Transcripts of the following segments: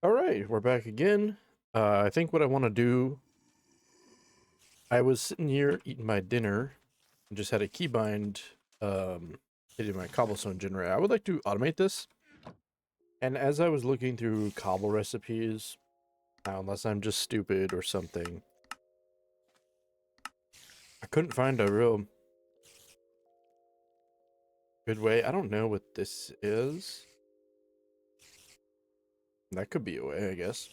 All right, we're back again. I think what I want to do, I was sitting here eating my dinner and just had a keybind hitting my cobblestone generator. I would like to automate this. And as I was looking through cobble recipes, unless I'm just stupid or something, I couldn't find a real good way. I don't know what this is. That could be a way, I guess.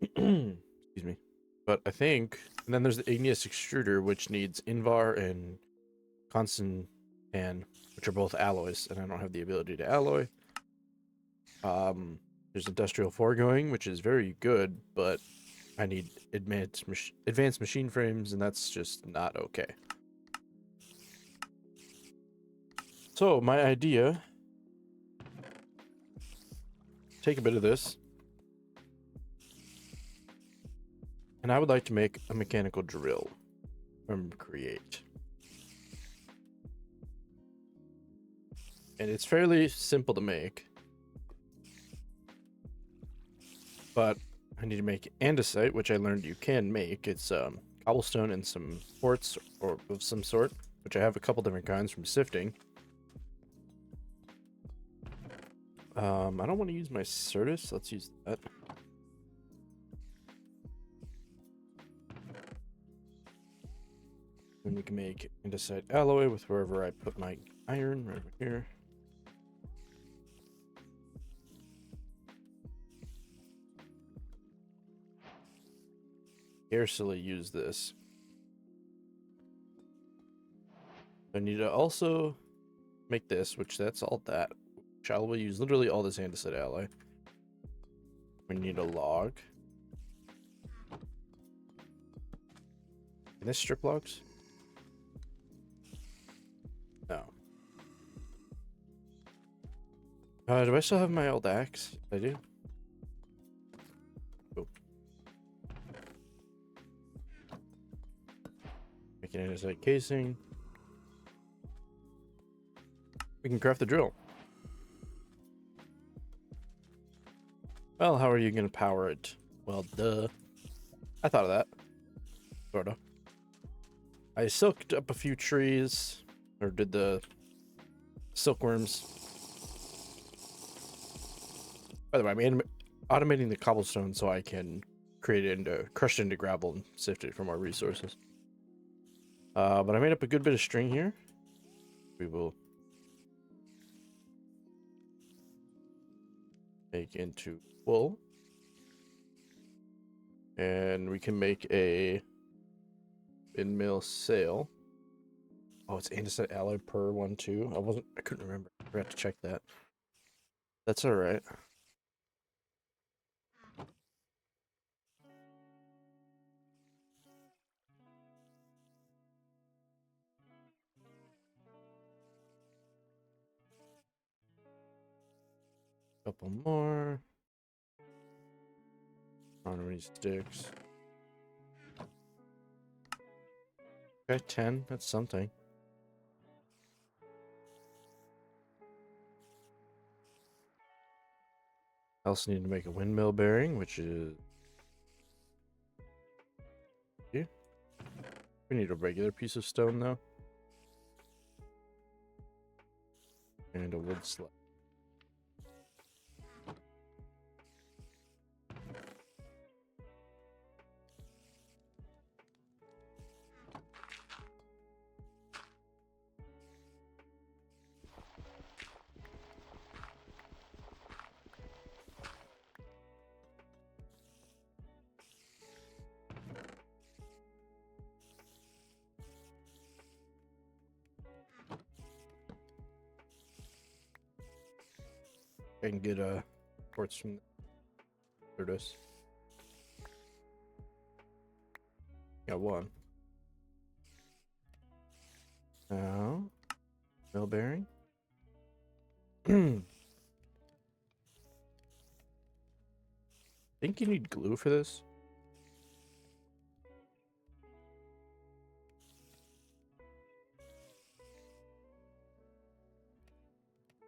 Excuse me. But I think, and then there's the igneous extruder, which needs Invar and constant and which are both alloys, and I don't have the ability to alloy. There's industrial foregoing, which is very good, but I need advanced machine frames, and that's just not okay. So my idea: take a bit of this, and I would like to make a mechanical drill from create. And it's fairly simple to make, but I need to make andesite, which I learned you can make. It's cobblestone and some quartz or of some sort, which I have a couple different kinds from sifting. I don't want to use my Certus. Let's use that. Then we can make andesite alloy with wherever I put my iron, right over here. Scarcely use this. I need to also make this, which that's all that. Which I will use literally all this andesite alloy. We need a log. Can this strip logs? No. Do I still have my old axe? I do. Oh. Make an andesite casing. We can craft the drill. Well, how are you going to power it? Well, duh. I thought of that. Sorta. I silked up a few trees, or did the silkworms. By the way, I'm automating the cobblestone so I can create it into, crush it into gravel and sift it from our resources. But I made up a good bit of string here. We will make into wool. And we can make a windmill sail. Oh, it's andesite alloy per 1 2. I couldn't remember. I forgot to check that. That's all right. Couple more. Ornament sticks. Okay, 10. That's something. I also need to make a windmill bearing, which is... Yeah. We need a regular piece of stone, though. And a wood slab. I can get quartz from the Certus. Got one. Now, mill bearing. Think you need glue for this?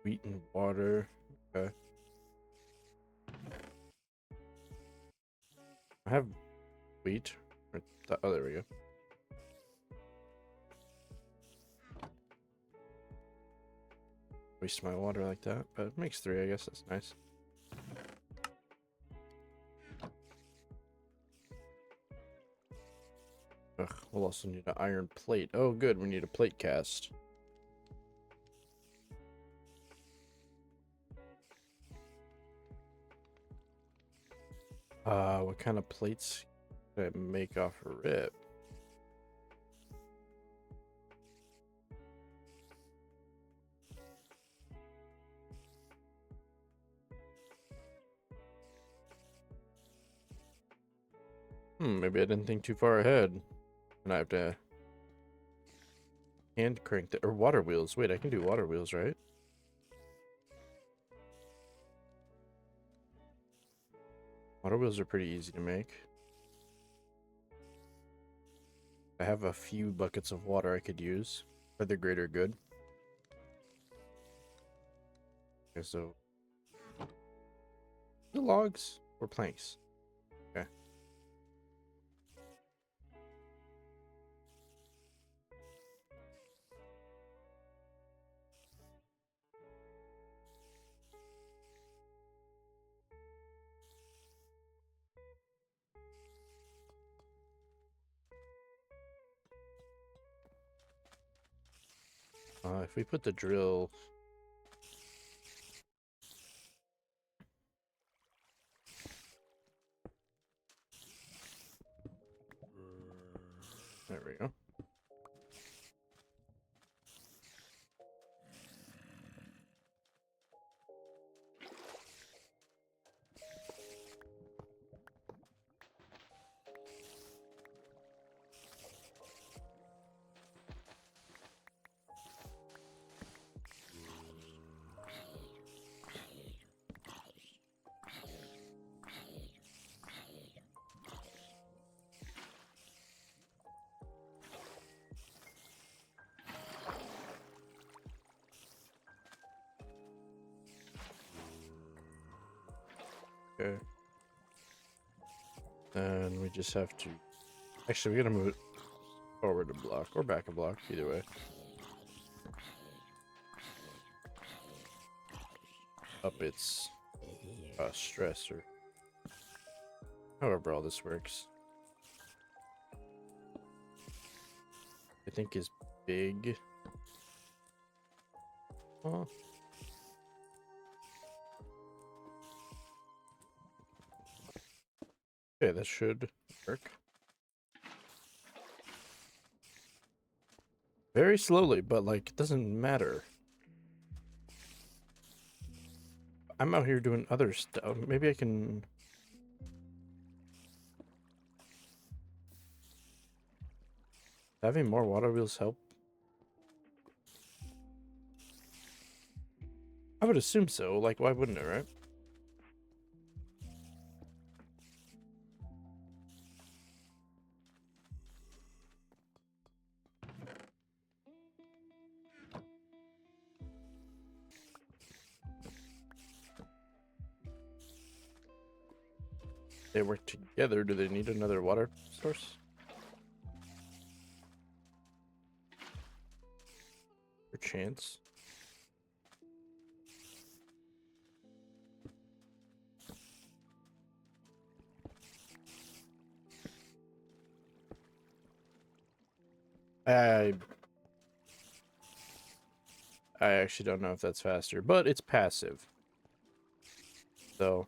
Wheat and water. Okay. I have wheat. Oh, there we go. Waste my water like that, but it makes 3, I guess. That's nice. Ugh, we'll also need an iron plate. Oh, good. We need a plate cast. What kind of plates can I make off a rip? Maybe I didn't think too far ahead. And I have to hand crank the, or water wheels. Wait, I can do water wheels, right? Water wheels are pretty easy to make. I have a few buckets of water I could use for the greater good. Okay, so the logs or planks. Okay. If we put the drill. There we go. Okay. And we just have to. Actually, we're gonna move it forward a block or back a block, either way. Up its stress, or however all this works. I think is big. Oh. Okay, that should work. Very slowly, but like it doesn't matter. I'm out here doing other stuff. Maybe I can. Having more water wheels help? I would assume so. Like, why wouldn't it, right? They work together. Do they need another water source? For chance. I actually don't know if that's faster, but it's passive. So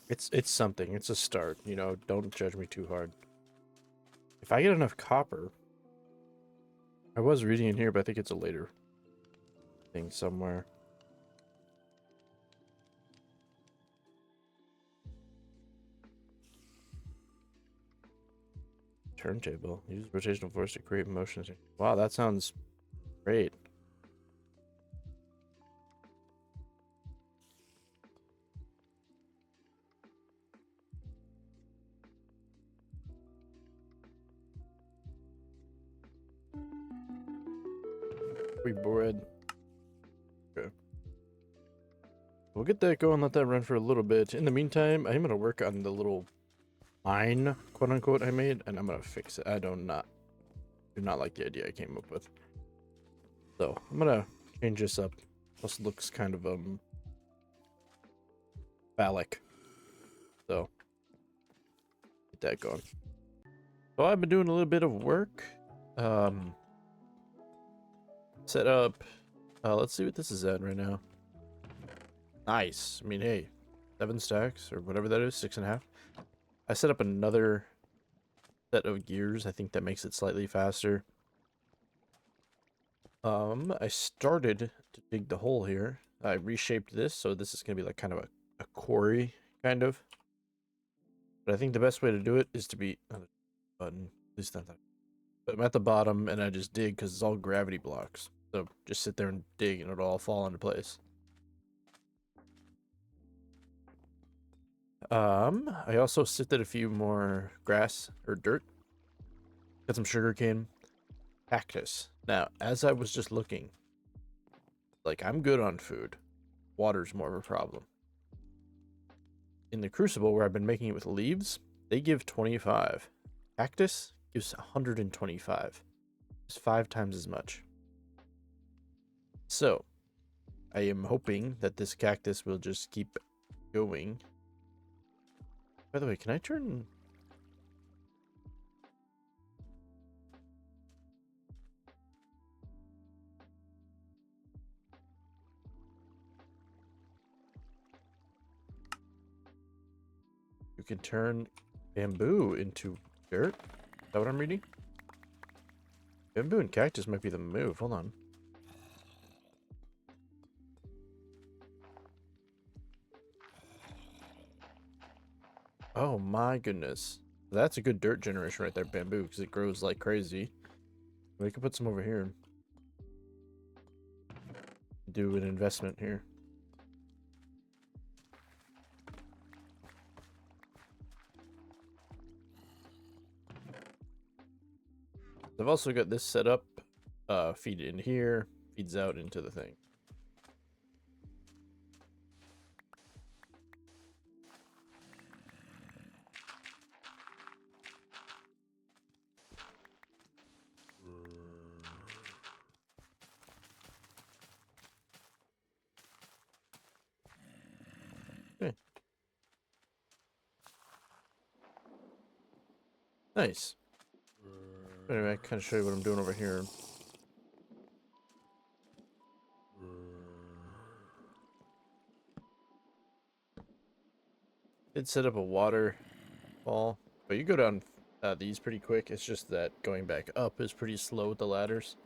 it's something. It's a start, you know, don't judge me too hard. If I get enough copper, I was reading in here, but I think it's a later thing somewhere. Turntable. Use rotational force to create motion. Wow, that sounds great. We bread. Okay. We'll get that going, let that run for a little bit. In the meantime, I'm gonna work on the little mine, quote unquote, I made, and I'm gonna fix it. I do not like the idea I came up with. So I'm gonna change this up. This looks kind of phallic. So get that going. So I've been doing a little bit of work. Set up. Let's see what this is at right now. Nice. I mean, hey, 7 stacks or whatever that is, 6.5. I set up another set of gears. I think that makes it slightly faster. I started to dig the hole here. I reshaped this, so this is gonna be like kind of a quarry, kind of. But I think the best way to do it is to be on the button. At least not that. But I'm at the bottom, and I just dig because it's all gravity blocks. So just sit there and dig, and it'll all fall into place. I also sifted a few more grass or dirt. Got some sugarcane, cactus. Now, as I was just looking, like I'm good on food. Water's more of a problem. In the crucible where I've been making it with leaves, they give 25. Cactus gives 125. It's 5 times as much. So, I am hoping that this cactus will just keep going. By the way, can I turn... You can turn bamboo into dirt? Is that what I'm reading? Bamboo and cactus might be the move. Hold on. Oh my goodness. That's a good dirt generation right there, bamboo, because it grows like crazy. We could put some over here. Do an investment here. I've also got this set up. Feed in here, feeds out into the thing. Okay. Nice. Anyway, I kind of show you what I'm doing over here. Did set up a waterfall, but you go down these pretty quick. It's just that going back up is pretty slow with the ladders.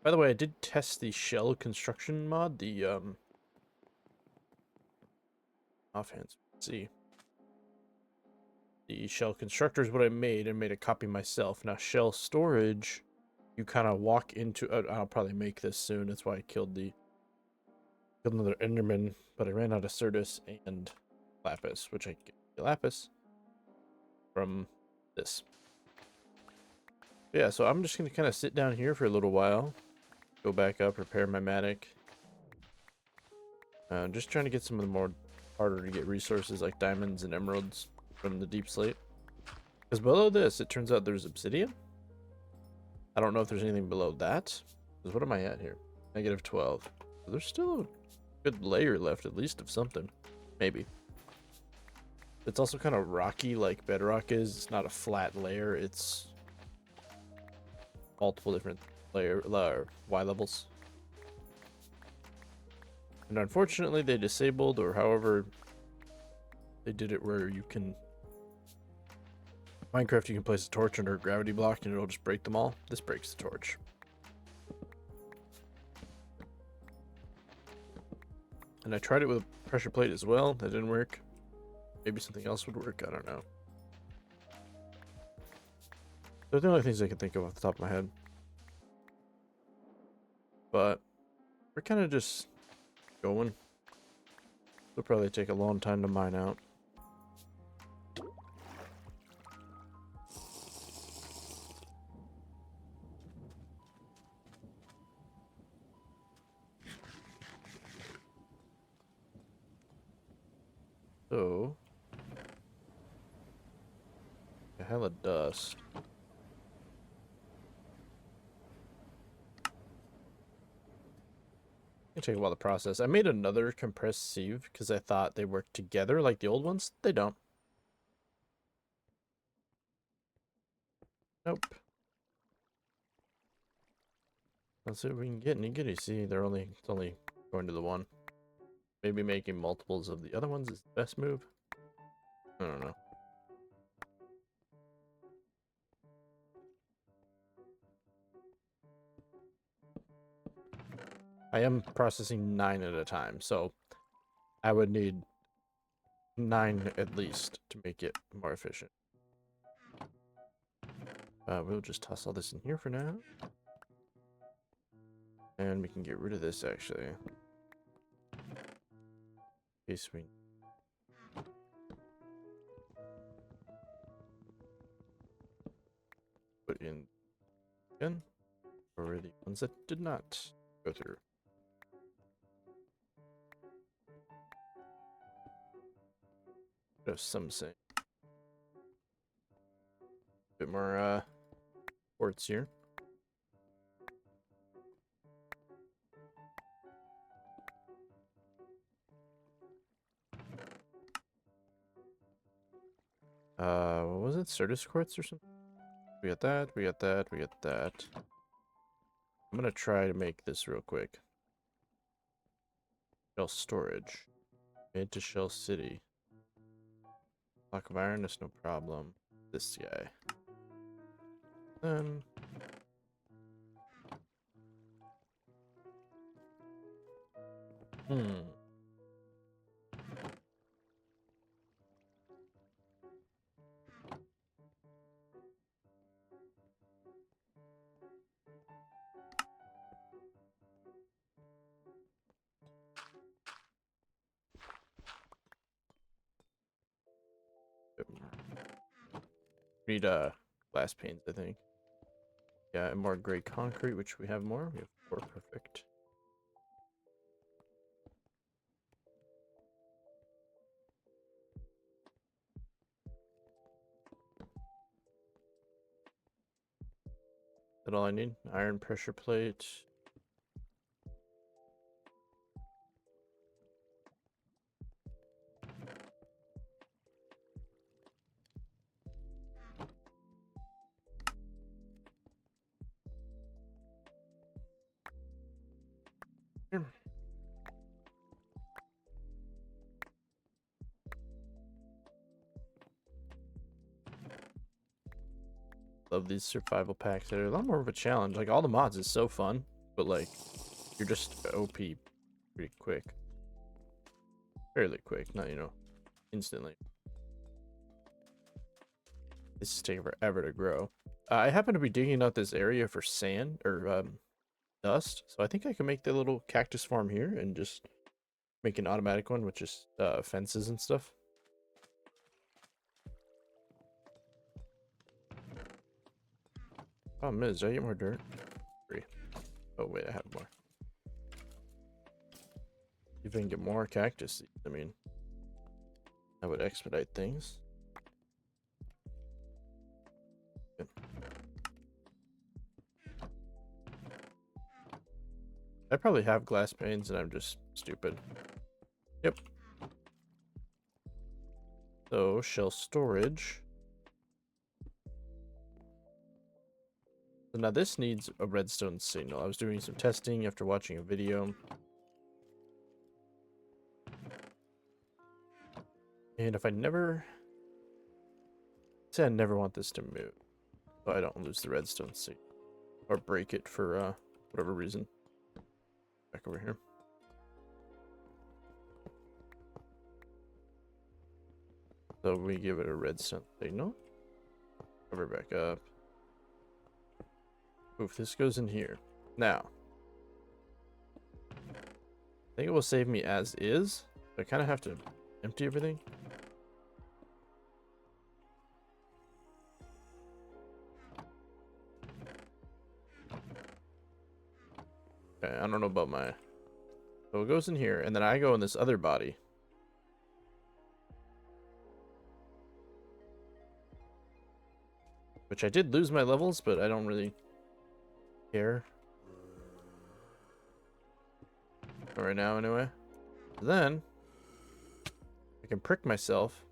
By the way, I did test the shell construction mod, the offhands. Let's see. The shell constructor is what I made and made a copy myself. Now shell storage, you kind of walk into. I'll probably make this soon. That's why I killed another Enderman, but I ran out of Certus and Lapis, which I get Lapis from this. Yeah, so I'm just gonna kind of sit down here for a little while, go back up, repair my Matic. Just trying to get some of the more harder to get resources like diamonds and emeralds from the deep slate. Because below this, it turns out there's obsidian. I don't know if there's anything below that. Because what am I at here? -12. There's still a good layer left, at least, of something. Maybe. It's also kind of rocky like bedrock is. It's not a flat layer. It's multiple different Y levels. And unfortunately, they disabled, or however they did it, where you can... Minecraft, you can place a torch under a gravity block and it'll just break them all. This breaks the torch. And I tried it with a pressure plate as well. That didn't work. Maybe something else would work. I don't know. They're the only things I can think of off the top of my head. But we're kind of just going. It'll probably take a long time to mine out. So, a hell of dust. It'll take a while to process. I made another compressed sieve because I thought they worked together like the old ones. They don't. Nope. Let's see if we can get any goodies. See, it's only going to the one. Maybe making multiples of the other ones is the best move. I don't know. I am processing 9 at a time, so I would need 9 at least to make it more efficient. We'll just toss all this in here for now. And we can get rid of this, actually. In case we... put in again. Or the ones that did not go through. There's some saying. Bit more, quartz here. What was it? Certus quartz or something? We got that, we got that, we got that. I'm gonna try to make this real quick. Shell storage. Made to Shell City. Block of iron is no problem. This guy. Then... Need glass panes, I think. Yeah, and more gray concrete, which we have more. We have 4, perfect. Is that all I need? Iron pressure plate. Here. Love these survival packs. They're a lot more of a challenge. Like, all the mods is so fun, but like, you're just OP pretty quick. Fairly quick, not, you know, instantly. This is taking forever to grow. I happen to be digging out this area for sand, or dust, so I think I can make the little cactus farm here and just make an automatic one with just fences and stuff. Problem is, do I get more dirt? 3. Oh wait, I have more. If I can get more cactus, I mean, that would expedite things. Good. I probably have glass panes and I'm just stupid. Yep. So, shell storage. So now this needs a redstone signal. I was doing some testing after watching a video. And if I never... say I never want this to move, so I don't lose the redstone signal. Or break it for whatever reason. Back over here. So we give it a redstone signal. Cover back up. Oof, this goes in here. Now, I think it will save me as is. I kind of have to empty everything. Okay, I don't know about my... So it goes in here, and then I go in this other body. Which I did lose my levels, but I don't really care. Not right now, anyway. Then I can prick myself,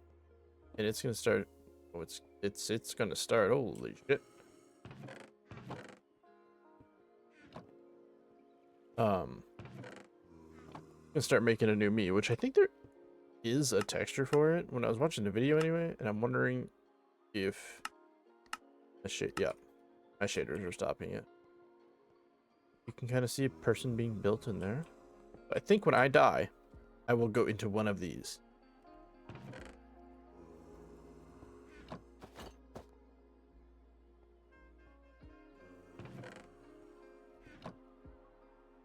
and it's gonna start. Oh, it's gonna start. Holy shit! Gonna start making a new me, which I think there is a texture for it when I was watching the video anyway, and I'm wondering if yeah, my shaders are stopping it. You can kind of see a person being built in there. But I think when I die, I will go into one of these.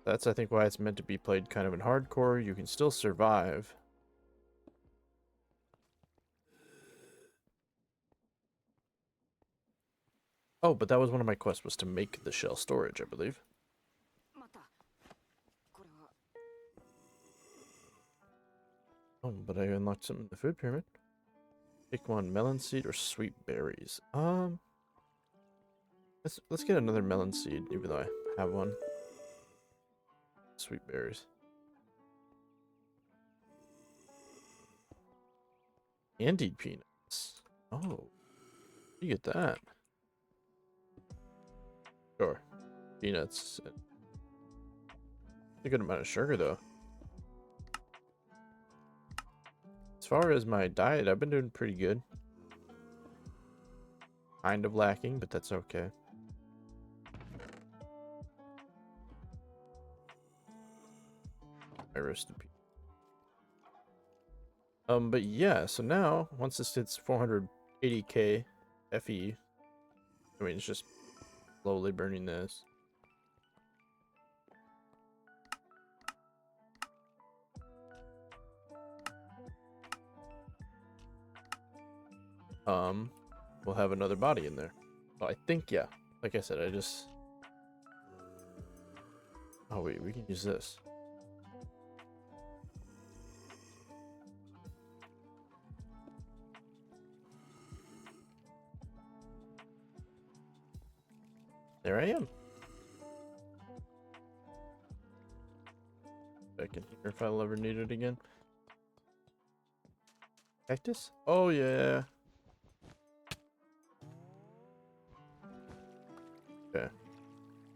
That's, I think, why it's meant to be played kind of in hardcore. You can still survive. Oh, but that was one of my quests, was to make the shell storage, I believe. Oh, but I unlocked something in the food pyramid. Pick one, melon seed or sweet berries. Let's get another melon seed, even though I have one. Sweet berries. Candied peanuts. Oh, you get that. Sure. Peanuts. A good amount of sugar, though. As far as my diet, I've been doing pretty good. Kind of lacking, but that's okay. My roasted peanut. But yeah, so now, once this hits 480k FE, I mean, it's just slowly burning this. We'll have another body in there. So I think, yeah, like I said, oh wait, we can use this. There I am. Back in here if I'll ever need it again. Cactus? Oh yeah. Okay.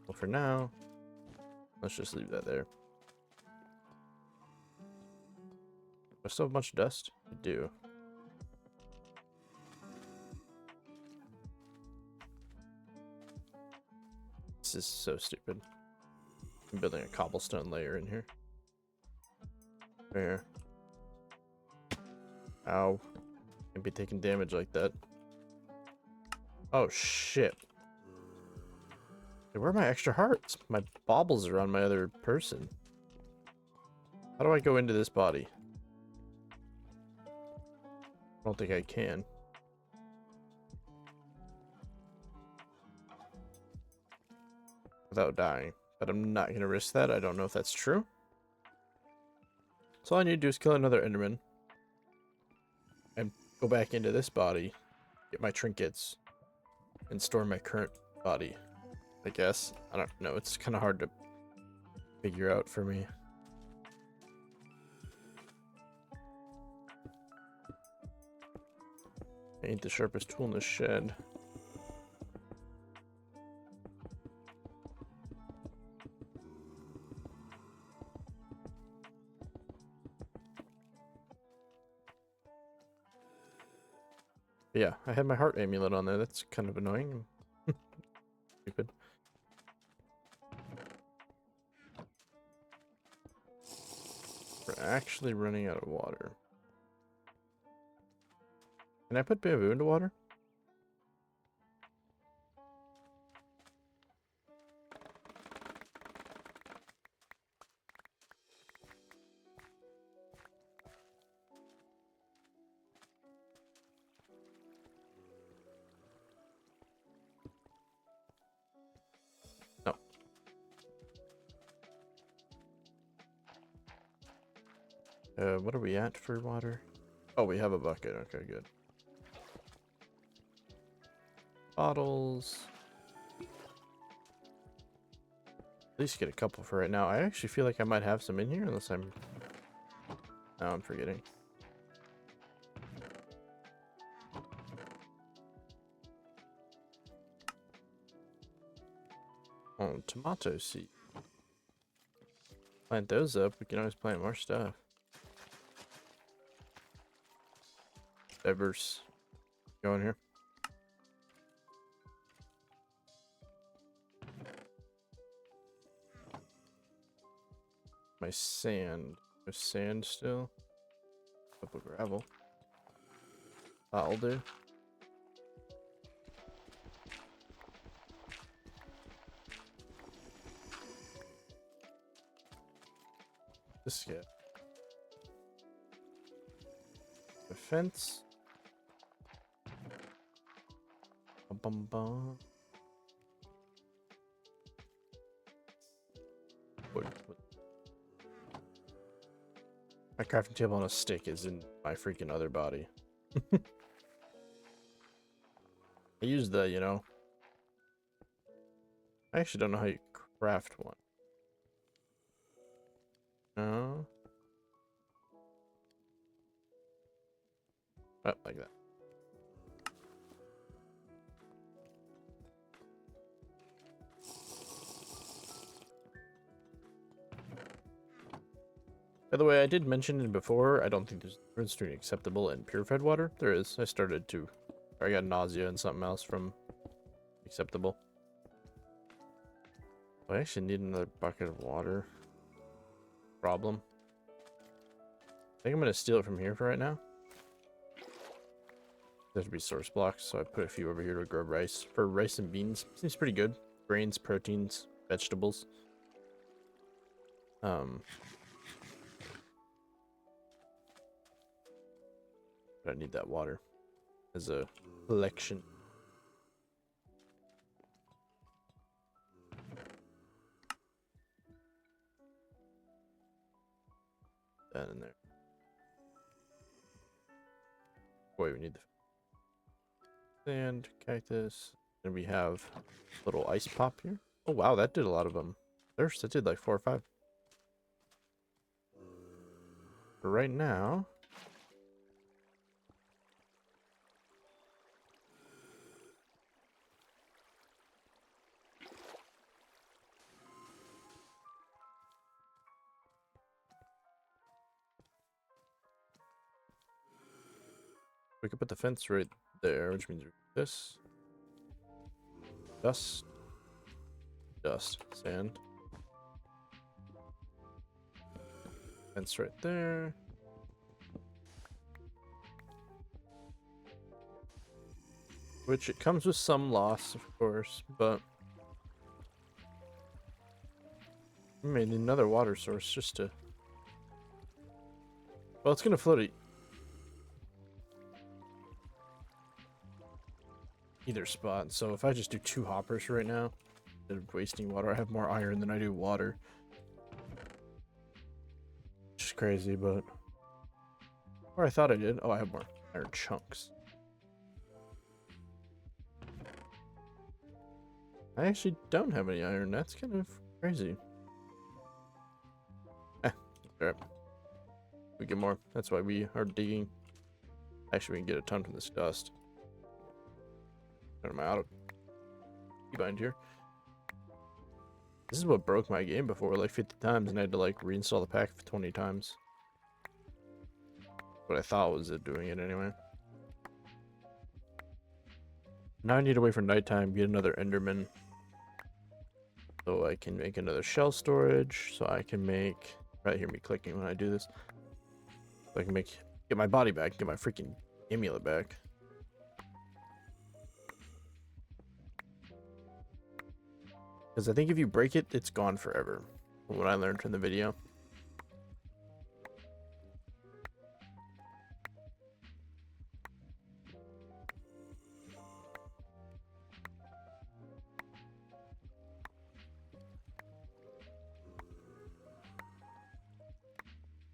Well, for now, let's just leave that there. I still have a bunch of dust? I do. This is so stupid. I'm building a cobblestone layer in here. There. Ow. Can't be taking damage like that. Oh shit. Hey, where are my extra hearts? My baubles are on my other person. How do I go into this body? I don't think I can. Without dying. But I'm not going to risk that. I don't know if that's true. So all I need to do is kill another Enderman. And go back into this body. Get my trinkets. And store my current body. I guess. I don't know. It's kind of hard to figure out for me. Ain't the sharpest tool in the shed. But yeah, I had my heart amulet on there. That's kind of annoying. Stupid. We're actually running out of water. Can I put bamboo into water? No. What are we at for water? Oh, we have a bucket. Okay, good. bottles. At least get a couple for right now. I actually feel like I might have some in here, unless I'm... Now I'm forgetting. Oh, tomato seed. Plant those up. We can always plant more stuff. Diverse. Go in here. My sand. There's sand still. Couple gravel. That'll do. This guy. The fence. Bum bum bum. Wood. My crafting table on a stick is in my freaking other body. I use the, you know. I actually don't know how you craft one. No. Oh, like that. By the way, I did mention it before. I don't think there's difference acceptable and purified water. There is. I started to. I got nausea and something else from acceptable. I actually need another bucket of water. Problem. I think I'm gonna steal it from here for right now. There's resource blocks, so I put a few over here to grow rice. For rice and beans, seems pretty good. Grains, proteins, vegetables. But I need that water as a collection. That in there. Boy, we need the sand, cactus, and we have a little ice pop here. Oh wow, that did a lot of them. Thirst, that did like 4 or 5. For right now, we could put the fence right there, which means this. Dust. Dust. Sand. Fence right there. Which it comes with some loss, of course, but I made another water source just to... Well, it's gonna float either spot, so if I just do 2 hoppers right now, instead of wasting water, I have more iron than I do water. Which is crazy, but... Or I thought I did. Oh, I have more iron chunks. I actually don't have any iron. That's kind of crazy. Alright. We get more. That's why we are digging. Actually, we can get a ton from this dust. Am I out of bind here? This is what broke my game before, like 50 times, and I had to like reinstall the pack 20 times. What I thought was it doing it anyway. Now I need to wait for nighttime, get another Enderman. So I can make another shell storage. So I can make... Right, hear me clicking when I do this. So I can get my body back, get my freaking amulet back. Because I think if you break it, it's gone forever. From what I learned from the video.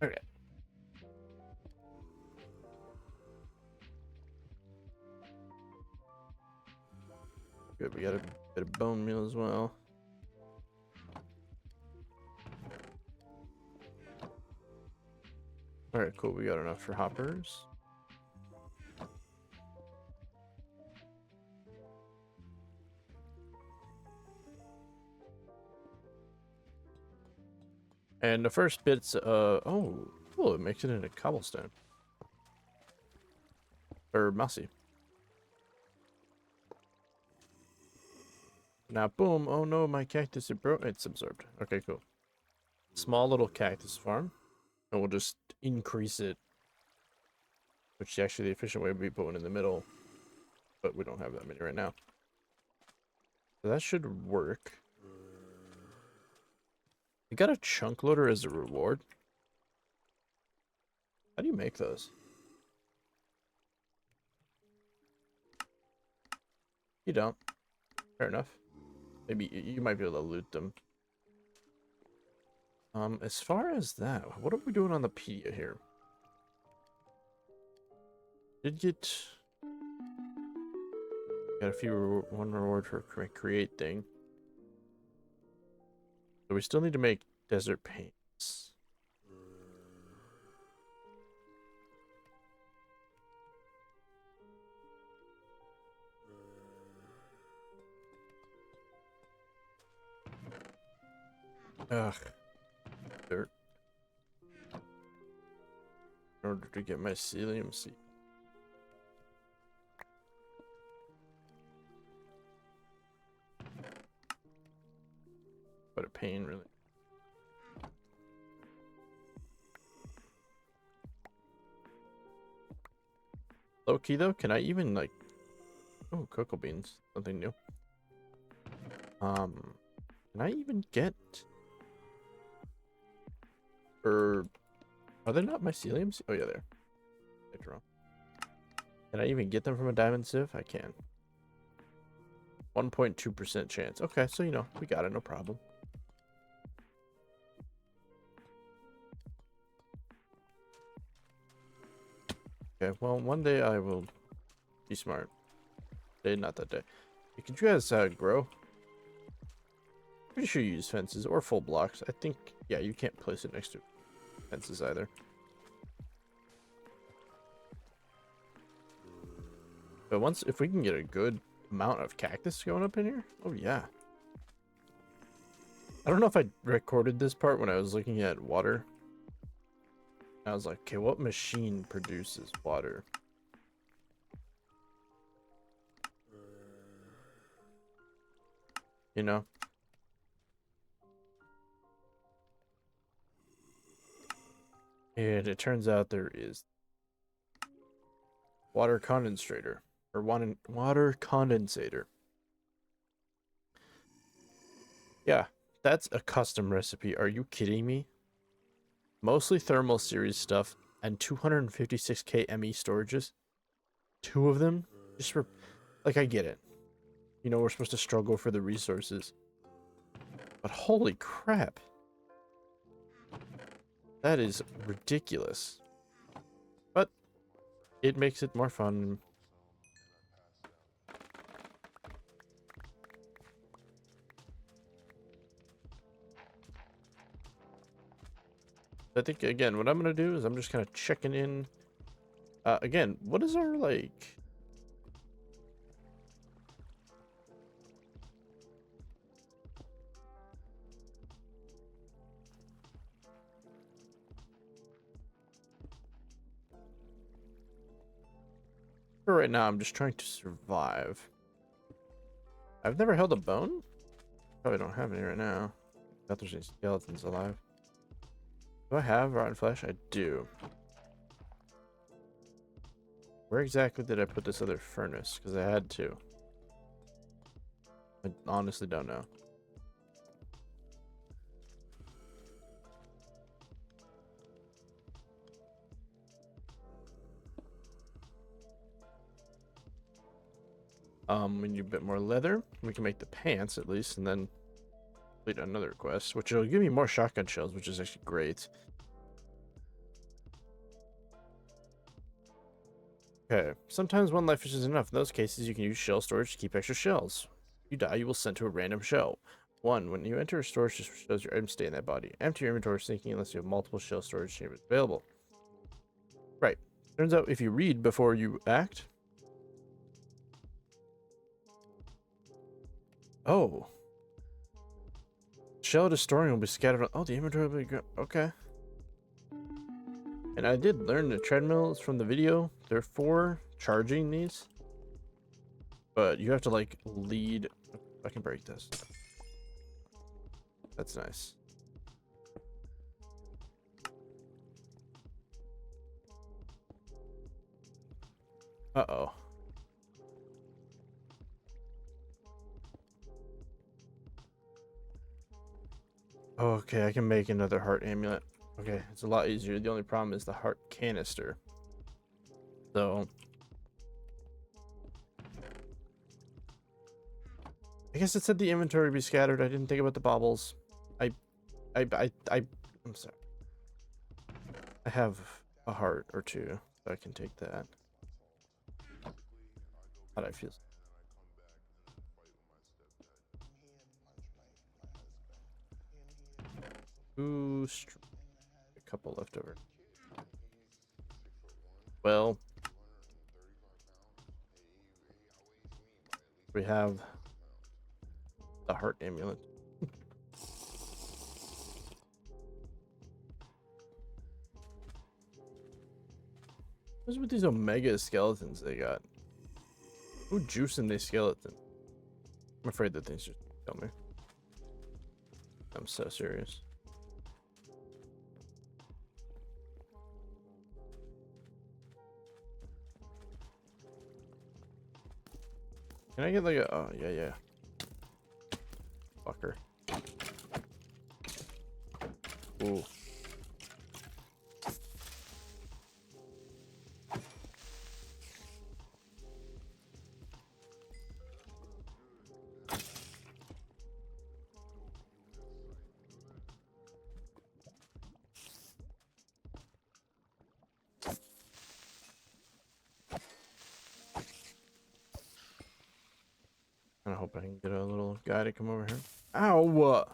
Okay. We got a bit of bone meal as well. Alright, cool. We got enough for hoppers. And the first bits, oh, cool, it makes it into cobblestone. Or mossy. Now, boom, oh no, my cactus, it's absorbed. Okay, cool. Small little cactus farm. And we'll just increase it. Which is actually the efficient way would be put one in the middle. But we don't have that many right now. So that should work. We got a chunk loader as a reward. How do you make those? You don't. Fair enough. Maybe you might be able to loot them. As far as that, what are we doing on the Pedia here? Did get got a few one reward for create thing. So we still need to make desert paints. Ugh. Dirt. In order to get mycelium seed. What a pain, really. Low key though, can I even like? Oh, cocoa beans, something new. Can I even get? Or are they not mycelium? Oh yeah, they're. It's wrong. Can I even get them from a diamond sieve? I can. 1.2% chance. Okay, so you know we got it, no problem. Okay, well one day I will be smart. Day, not that day. Could you guys grow? Pretty sure you use fences or full blocks. I think, yeah, you can't place it next to fences either. But once, if we can get a good amount of cactus going up in here, oh yeah. I don't know if I recorded this part when I was looking at water. I was like, okay, what machine produces water? You know? And it turns out there is water condensator or water condensator. Yeah, that's a custom recipe. Are you kidding me? Mostly thermal series stuff and 256k ME storages. Two of them? Just for, like, I get it. You know, we're supposed to struggle for the resources. But holy crap. That is ridiculous. But it makes it more fun. I think, again, what I'm going to do is I'm just kind of checking in. Again, what is our, like... For right now, I'm just trying to survive. I've never held a bone? Probably don't have any right now. Not there's any skeletons alive. Do I have rotten flesh? I do. Where exactly did I put this other furnace? Because I had to. I honestly don't know. We need a bit more leather. We can make the pants at least, and then complete another quest, which will give me more shotgun shells, which is actually great. Okay, sometimes one life is enough. In those cases, you can use shell storage to keep extra shells. You die, you will send to a random shell. 1. When you enter a storage, just shows your item stay in that body. Empty your inventory sinking unless you have multiple shell storage chambers available. Right. Turns out if you read before you act. Oh. Shell to storing will be scattered. Oh, the inventory will be. Okay. And I did learn the treadmills from the video. They're for charging these. But you have to like lead. I can break this. That's nice. Uh-oh. Okay, I can make another heart amulet. Okay, it's a lot easier. The only problem is the heart canister. So I guess it said the inventory be scattered. I didn't think about the baubles. I'm sorry. I have a heart or two, so I can take that. How do I feel? Ooh, a couple left over. Well, we have the heart amulet. What's with these omega skeletons they got? Who juicing these skeletons? I'm afraid that things just kill me. I'm so serious. Can I get like a... Oh, yeah. Fucker. Ooh. I hope I can get a little guy to come over here. Ow!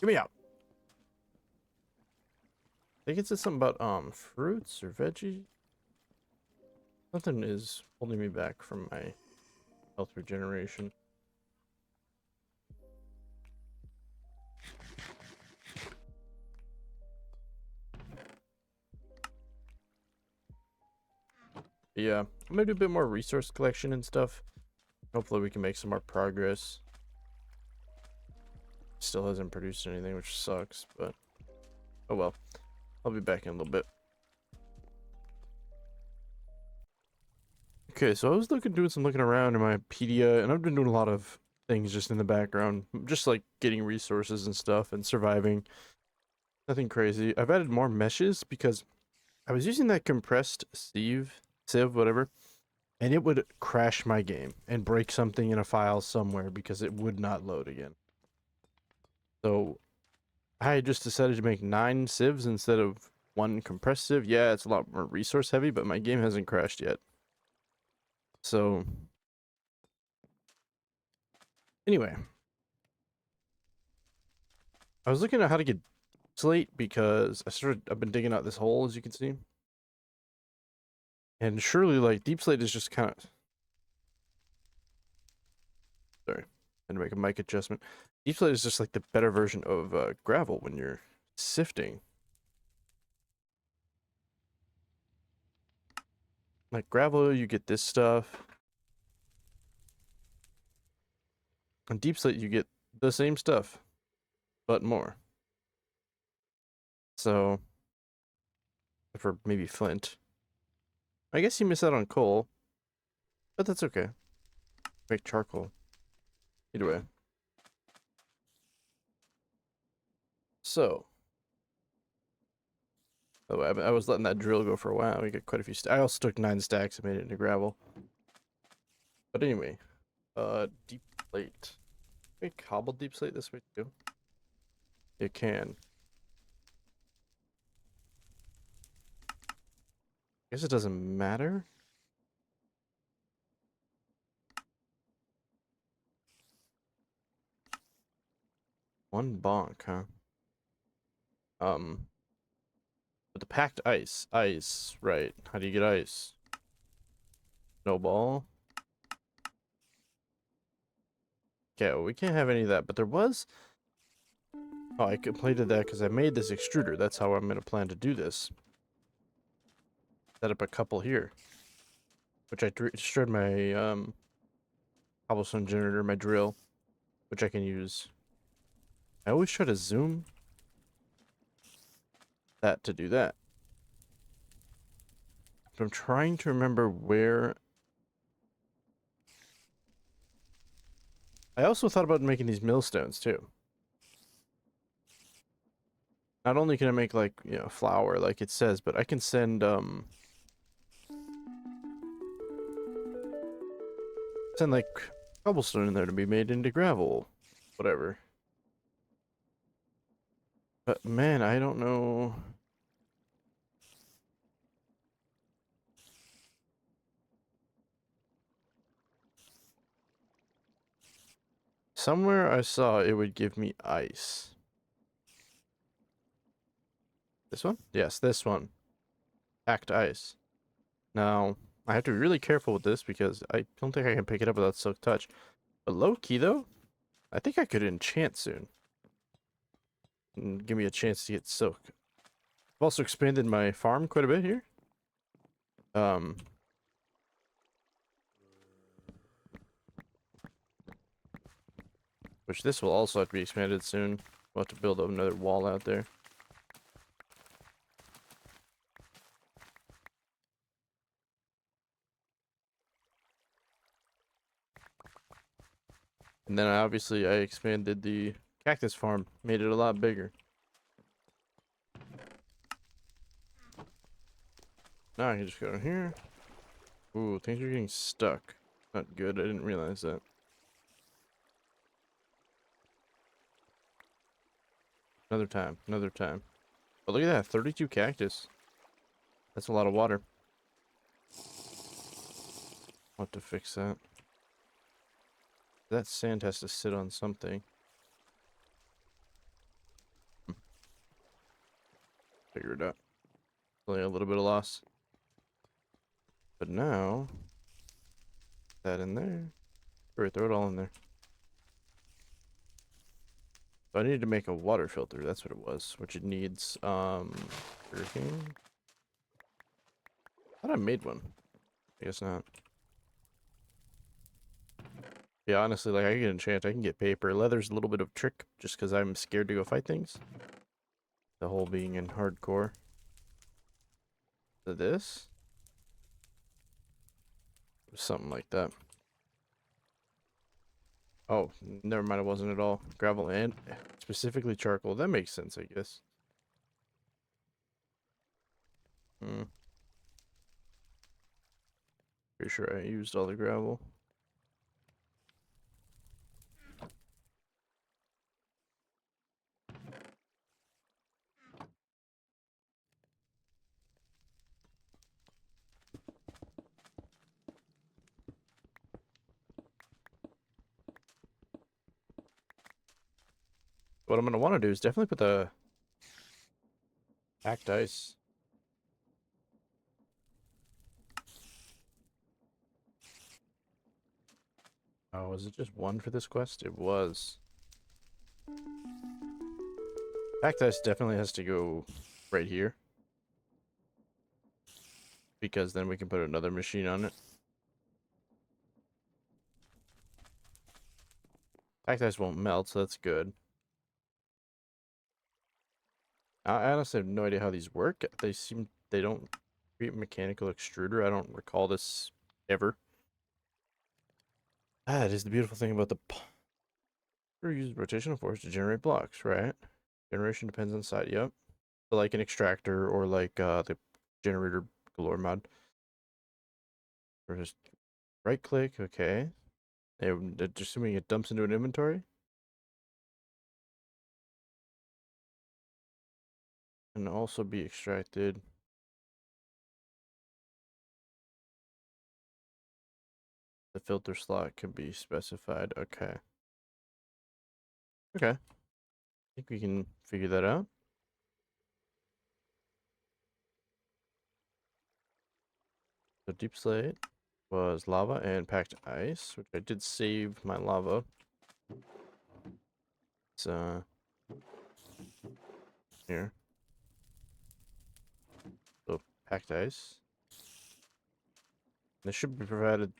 Get me out. I think it said something about fruits or veggies. Something is holding me back from my health regeneration. But yeah, I'm gonna do a bit more resource collection and stuff. Hopefully we can make some more progress. Still hasn't produced anything, which sucks, but oh well. I'll be back in a little bit. Okay, so I was doing some looking around in my Pedia, and I've been doing a lot of things just in the background, just like getting resources and stuff and surviving. Nothing crazy. I've added more meshes because I was using that compressed sieve, whatever, and it would crash my game and break something in a file somewhere because it would not load again. So I just decided to make 9 sieves instead of 1 compressed sieve. Yeah, it's a lot more resource heavy, but my game hasn't crashed yet. So anyway, I was looking at how to get slate because I've been digging out this hole, as you can see. And surely like deep slate is just kind of, sorry, I had to make a mic adjustment. Deep slate is just like the better version of gravel when you're sifting. Like gravel, you get this stuff. On deep slate, you get the same stuff, but more. So, for maybe flint. I guess you miss out on coal, but that's okay. Make charcoal. Either way. So, oh, I was letting that drill go for a while. We got quite a few. I also took 9 stacks and made it into gravel. But anyway, deep slate. Can I cobble deep slate this way too? It can. Guess it doesn't matter. One bonk, huh? Um, but the packed ice, right? How do you get ice? No ball. Okay, well, we can't have any of that. But there was. Oh, I completed that because I made this extruder. That's how I'm gonna plan to do this. Set up a couple here, which I destroyed my cobblestone generator, my drill, which I can use. I always try to zoom that to do that. But I'm trying to remember where. I also thought about making these millstones too. Not only can I make like, flour like it says, but I can send like cobblestone in there to be made into gravel, whatever. But man, I don't know. Somewhere I saw it would give me ice. This one? Yes, this one. Packed ice. Now, I have to be really careful with this because I don't think I can pick it up without silk touch. But low key though, I think I could enchant soon. And give me a chance to get silk. I've also expanded my farm quite a bit here. Um, which this will also have to be expanded soon. We'll have to build another wall out there. And then obviously I expanded the cactus farm, made it a lot bigger. Now I can just go in here. Ooh, things are getting stuck. Not good, I didn't realize that. Another time, another time. But look at that, 32 cactus. That's a lot of water. I'll have to fix that. That sand has to sit on something. Figure it out. Only a little bit of loss. But now, that in there. Sure, throw it all in there. So I needed to make a water filter, that's what it was. Which it needs, hurricane. I thought I made one. I guess not. Yeah, honestly, like I can enchant, I can get paper. Leather's a little bit of a trick, just because I'm scared to go fight things. The whole being in hardcore. So this? Something like that. Oh, never mind, it wasn't at all. Gravel and specifically charcoal. That makes sense, I guess. Hmm. Pretty sure I used all the gravel. What I'm gonna want to do is definitely put the packed ice. Oh, was it just one for this quest? It was. Packed ice definitely has to go right here. Because then we can put another machine on it. Packed ice won't melt, so that's good. I honestly have no idea how these work. They don't create mechanical extruder. I don't recall this ever. Ah, it is the beautiful thing about the use rotational force to generate blocks, right? Generation depends on site. Yep. So like an extractor or like the generator galore mod. Or just right click, okay. And assuming it dumps into an inventory. And also be extracted. The filter slot can be specified. Okay. Okay. think we can figure that out. So deep slate was lava and packed ice, which I did save my lava. It's here. So packed ice. This should be provided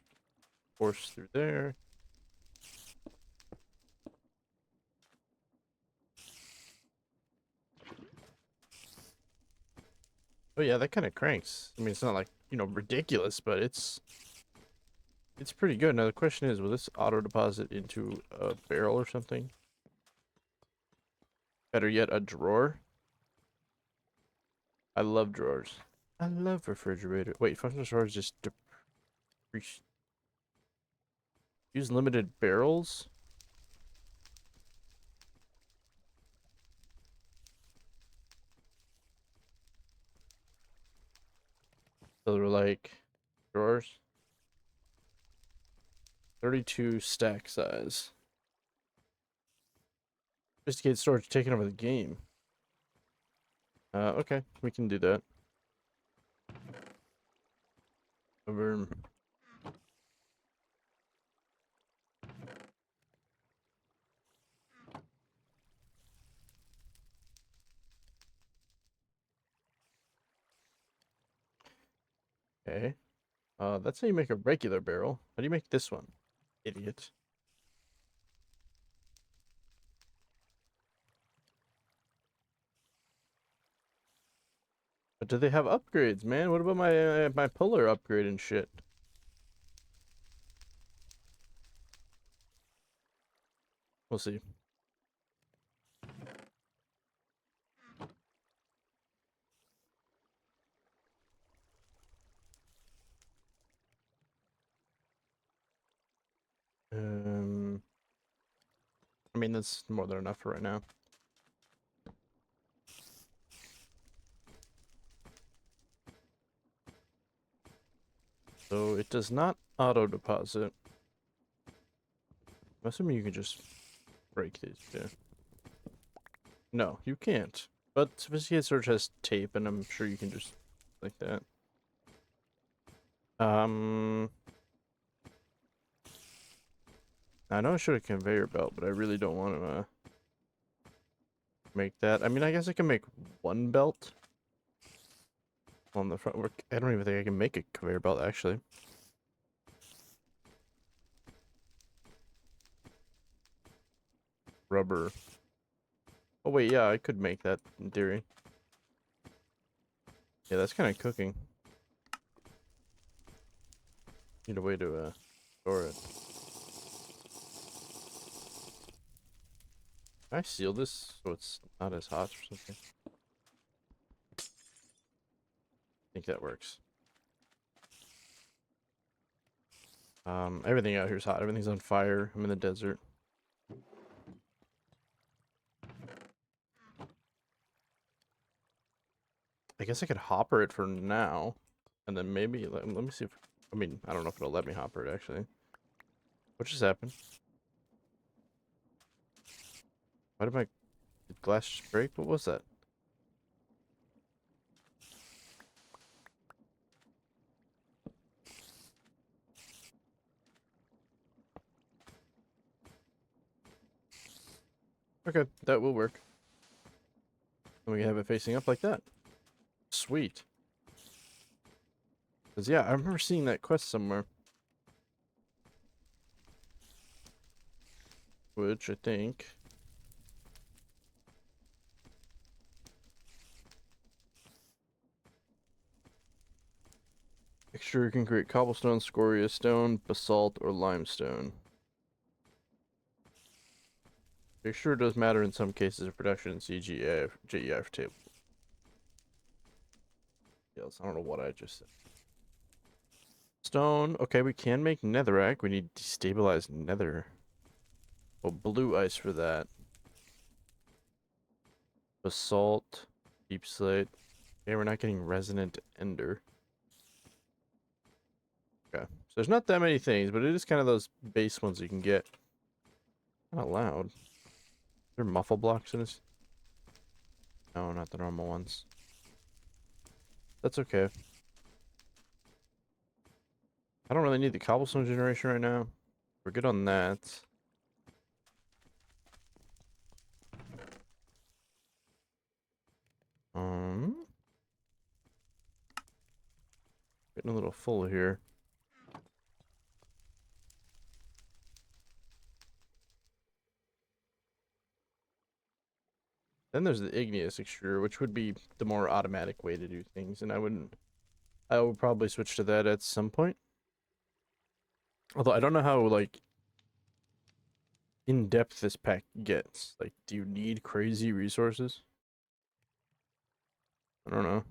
force through there. Oh yeah, that kind of cranks. I mean, it's not like, you know, ridiculous, but it's pretty good. Now the question is, will this auto deposit into a barrel or something? Better yet, a drawer. I love drawers. I love refrigerator. Wait, functional storage just use limited barrels. So they're like drawers. 32 stack size. Sophisticated storage taking over the game. Okay, we can do that. Over. Okay. That's how you make a regular barrel. How do you make this one? Idiot. But do they have upgrades, man? What about my puller upgrade and shit? We'll see. Um, I mean, that's more than enough for right now. So it does not auto deposit. I'm assuming you can just break these too. No, you can't. But Sophisticated Search has tape, and I'm sure you can just like that. I know I should have conveyor belt, but I really don't want to make that. I mean, I guess I can make one belt on the front. I don't even think I can make a conveyor belt, actually. Rubber. Oh, wait, yeah, I could make that in theory. Yeah, that's kind of cooking. Need a way to store it. Can I seal this so it's not as hot or something? I think that works. Everything out here is hot. Everything's on fire. I'm in the desert. I guess I could hopper it for now. And then maybe, let me see if, I mean, I don't know if it'll let me hopper it, actually. What just happened? Why did my glass just break? What was that? Okay, that will work. And we can have it facing up like that. Sweet. Because, yeah, I remember seeing that quest somewhere. Which I think... Extruder can create cobblestone, scoria stone, basalt, or limestone. Extruder does matter in some cases of production in CGI, JEI for table. Yes, I don't know what I just said. Stone. Okay, we can make netherrack. We need destabilized nether. Oh, blue ice for that. Basalt. Deep slate. Okay, we're not getting resonant ender. Okay. So there's not that many things, but it is kind of those base ones you can get. Not loud. Are there muffle blocks in this? No, not the normal ones. That's okay. I don't really need the cobblestone generation right now. We're good on that. Getting a little full here. Then there's the igneous extruder, which would be the more automatic way to do things, and I would probably switch to that at some point. Although I don't know how, like, in-depth this pack gets. Like, do you need crazy resources? I don't know.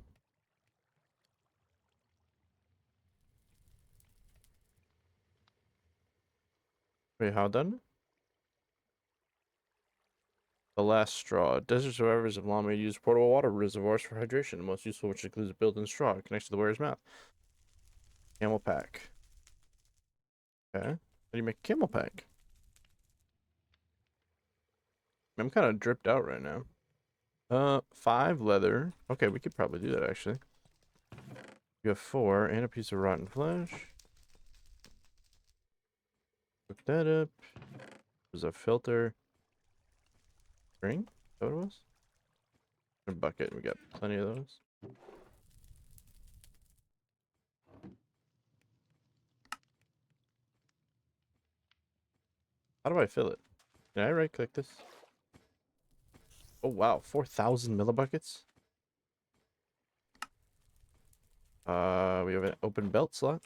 Wait, how done? The last straw. Desert survivors have long made use of portable water reservoirs for hydration. The most useful, which includes a built-in straw connected to the wearer's mouth. Camel pack. Okay. How do you make a camel pack? I'm kind of dripped out right now. 5 leather. Okay, we could probably do that actually. You have 4 and a piece of rotten flesh. Cook that up. There's a filter. String? Is that what it was? A bucket. We got plenty of those. How do I fill it? Can I right click this? Oh wow, 4,000 millibuckets? We have an open belt slot.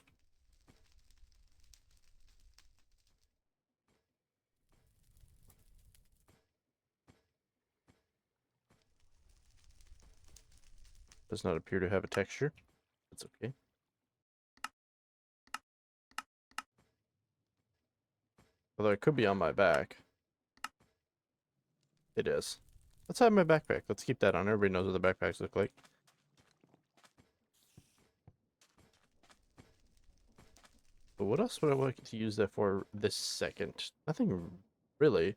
Does not appear to have a texture. That's okay. Although it could be on my back. It is. Let's have my backpack. Let's keep that on. Everybody knows what the backpacks look like. But what else would I like to use that for this second? Nothing really.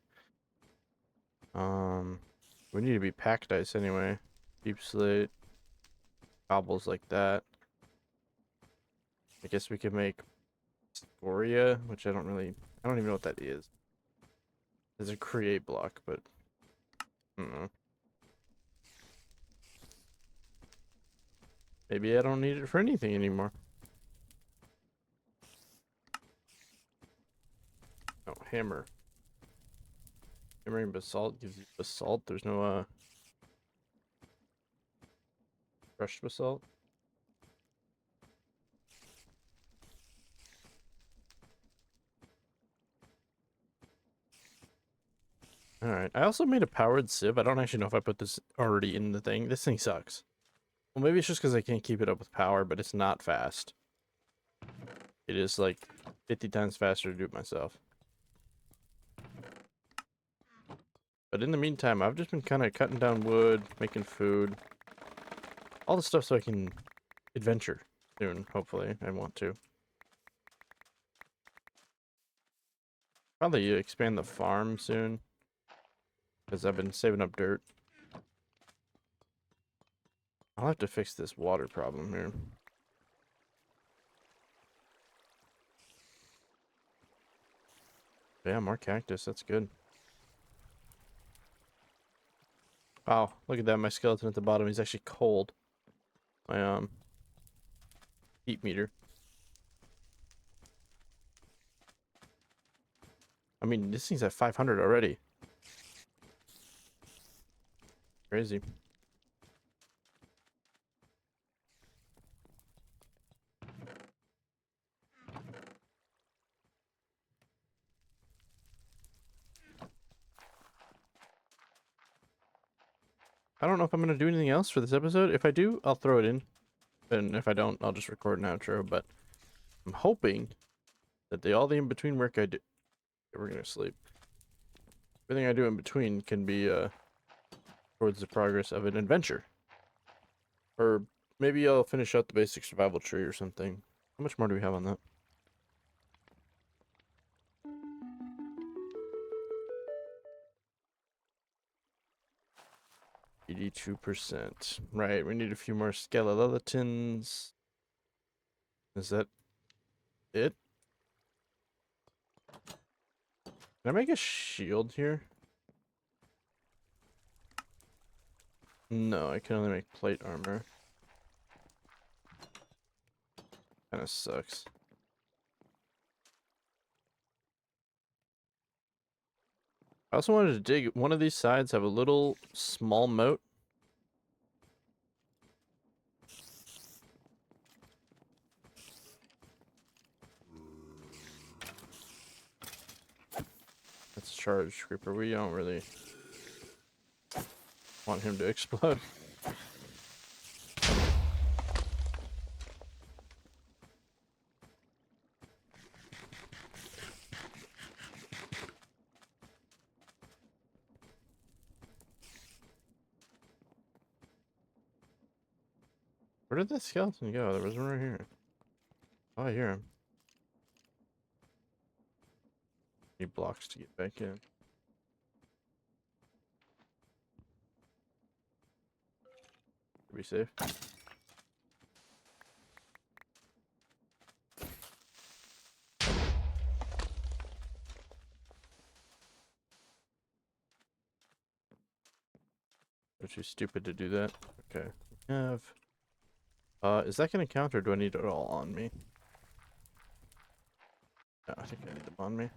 We need to be packed ice anyway. Deep slate. Cobbles like that. I guess we could make scoria, which I don't even know what that is. There's a create block, but I don't know. Maybe I don't need it for anything anymore. Oh, hammer. Hammering basalt gives you basalt. There's no crushed basalt. Alright. I also made a powered sieve. I don't actually know if I put this already in the thing. This thing sucks. Well, maybe it's just because I can't keep it up with power, but it's not fast. It is like 50 times faster to do it myself. But in the meantime, I've just been kind of cutting down wood, making food. All the stuff so I can adventure soon, hopefully. I want to. Probably expand the farm soon. Because I've been saving up dirt. I'll have to fix this water problem here. Yeah, more cactus. That's good. Wow, look at that. My skeleton at the bottom. He's actually cold. My heat meter. I mean, this thing's at 500 already. Crazy. I don't know if I'm going to do anything else for this episode. If I do, I'll throw it in. And if I don't, I'll just record an outro. But I'm hoping that all the in-between work I do... We're going to sleep. Everything I do in between can be towards the progress of an adventure. Or maybe I'll finish out the basic survival tree or something. How much more do we have on that? 82%. Right, we need a few more skeletons. Is that it? Can I make a shield here? No, I can only make plate armor. Kinda sucks. I also wanted to dig one of these sides, have a little small moat. That's a charge creeper. We don't really want him to explode. Where did that skeleton go? There was one right here. Oh, I hear him. Need blocks to get back in. To be safe. They're too stupid to do that. Okay. We have. Is that gonna count or do I need it all on me? No, I think I need them on me.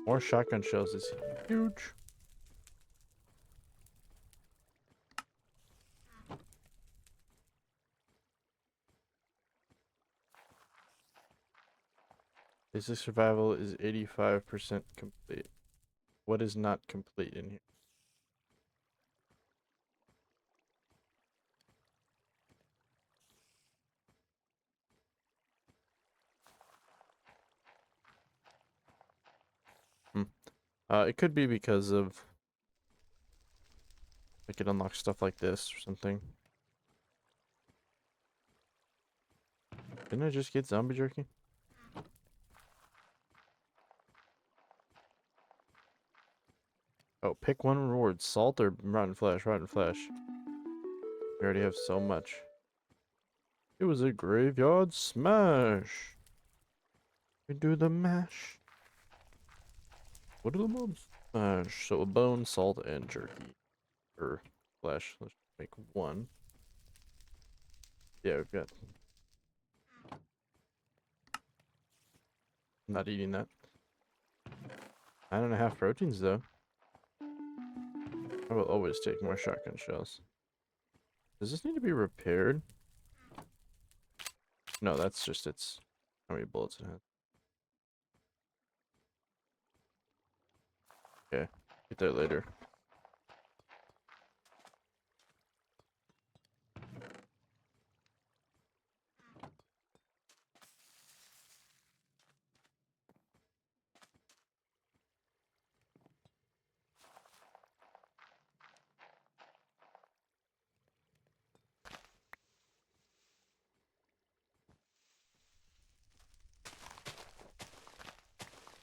More shotgun shells is huge. Basic survival is 85% complete. What is not complete in here? Hmm. It could be because of I could unlock stuff like this or something. Didn't I just get zombie jerky? Oh, pick one reward. Salt or rotten flesh? Rotten flesh. We already have so much. It was a graveyard smash. We do the mash. What do the mobs smash? So a bone, salt, and jerky. Or flesh. Let's make one. Yeah, we've got. I'm not eating that. 9.5 proteins though. I will always take more shotgun shells. Does this need to be repaired? No, that's just its how many bullets it has. Okay, get that later.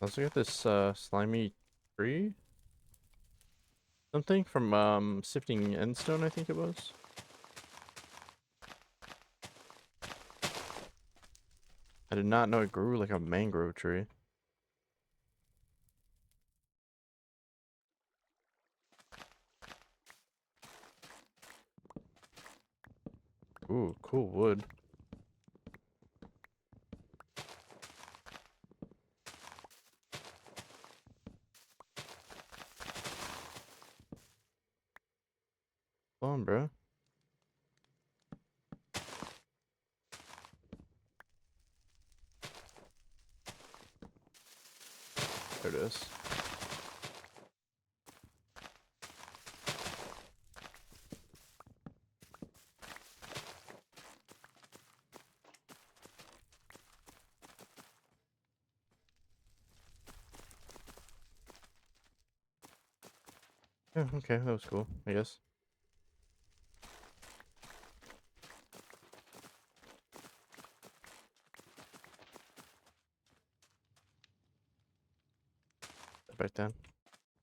Also got this slimy tree. Something from sifting endstone, I think it was. I did not know it grew like a mangrove tree. Ooh, cool wood. Come on, bro. There it is. Yeah, okay, that was cool, I guess. Back down.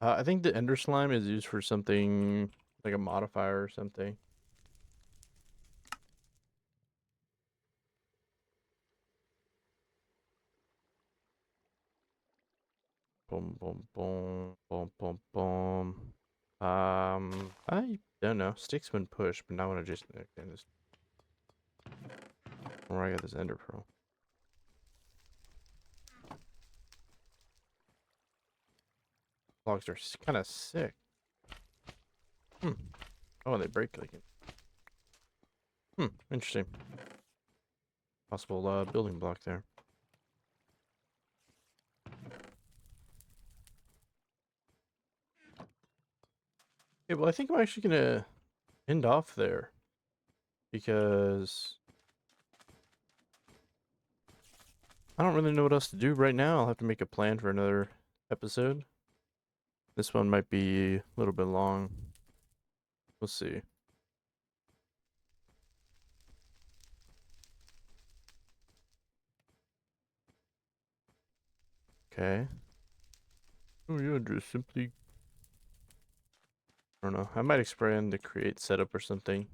I think the ender slime is used for something like a modifier or something. Boom, boom, boom, boom, boom, boom. I don't know. Sticks when pushed, but not when I just. Okay, this. Where I got this ender pearl. Logs are kind of sick. Hmm. Oh, they break like it. Interesting. Possible building block there. Okay, well, I think I'm actually gonna end off there because I don't really know what else to do right now. I'll have to make a plan for another episode. This one might be a little bit long. We'll see. Okay. Oh yeah, just simply. I don't know. I might expand the create setup or something.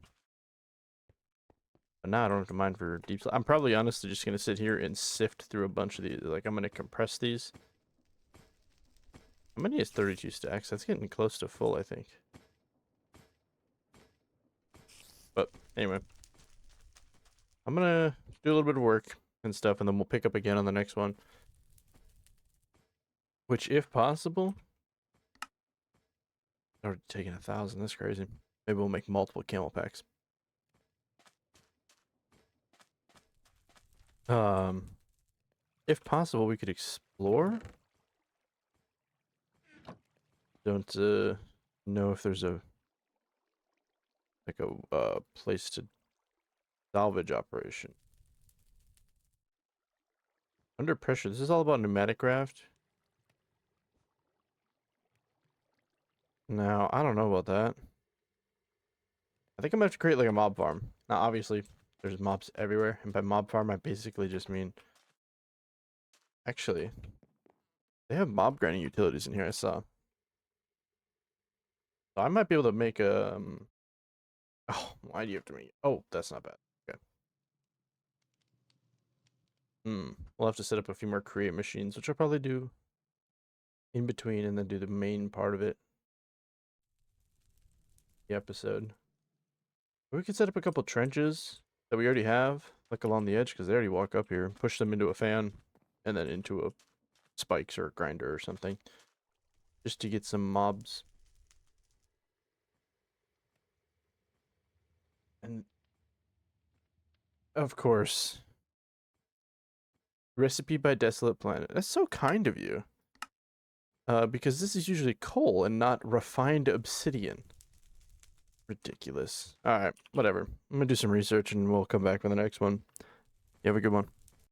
But now I don't have to mind for deep. I'm probably honestly just gonna sit here and sift through a bunch of these. Like I'm gonna compress these. How many is 32 stacks? That's getting close to full, I think. But anyway, I'm gonna do a little bit of work and stuff, and then we'll pick up again on the next one. Which, if possible, already taking 1,000. That's crazy. Maybe we'll make multiple camel packs. If possible, we could explore. Don't know if there's a place to salvage operation. Under pressure. This is all about pneumatic raft. Now, I don't know about that. I think I'm gonna have to create like a mob farm. Now, obviously, there's mobs everywhere, and by mob farm, I basically just mean. Actually, they have mob grinding utilities in here. I saw. So I might be able to make a. Oh, why do you have to make? Oh, that's not bad. Okay. We'll have to set up a few more create machines, which I'll probably do in between, and then do the main part of it. The episode. We could set up a couple trenches that we already have, like along the edge, because they already walk up here. Push them into a fan, and then into a spikes or a grinder or something, just to get some mobs. And of course, recipe by Desolate Planet. That's so kind of you. Because this is usually coal and not refined obsidian. Ridiculous. All right, whatever. I'm gonna do some research and we'll come back for the next one. You have a good one.